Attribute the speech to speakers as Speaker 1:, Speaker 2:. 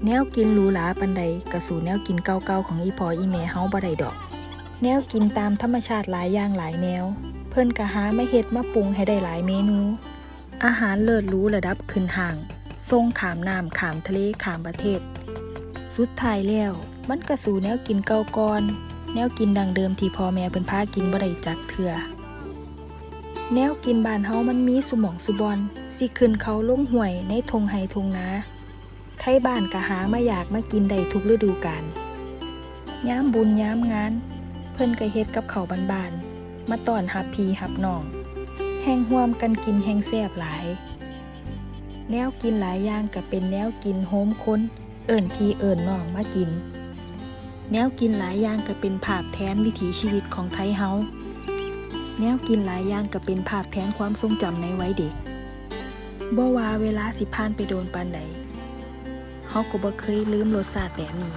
Speaker 1: แนวกินหรูหราปานใดก็สู่แนวกินเก่าๆของอีพ่ออีแม่เฮาบ่ได้ดอกแนวกินตามธรรมชาติหลายอย่างหลายแนวเพิ่นก็หามาเฮ็ดมาปรุงให้ได้หลายเมนูอาหารเลิศหรูระดับขึ้นห้างส่งข้ามน้ำข้ามทะเลข้ามประเทศสุดท้ายแล้วมันก็สู่แนวกินเก่าก่อนแนวกินดั้งเดิมที่พ่อแม่เพิ่นพากินบ่ได้จักเทื่อแนวกินบ้านเฮามันมีสุหม่องสุบอนสิขึ้นเขาลงห้วยในทงไร่ทงนาไทบ้านก็หามาอยากมากินได้ทุกฤดูกาลยามบุญยามงานเพิ่นก็เฮ็ดกับข้าวบ้านๆมาต้อนรับพี่รับน้องแฮ่งร่วมกันกินแฮ่งแซ่บหลายแนวกินหลายอย่างก็เป็นแนวกินโฮมคนเอิ้นพี่เอิ้นน้องมากินแนวกินหลายอย่างก็เป็นภาพแทนวิถีชีวิตของไทเฮาแนวกินหลายอย่างก็เป็นภาพแทนความทรงจำในวัยเด็กบ่ว่าเวลาสิผ่านไปโดนปานใดเฮาก็บ่เคยลืมรสชาติแบบนี้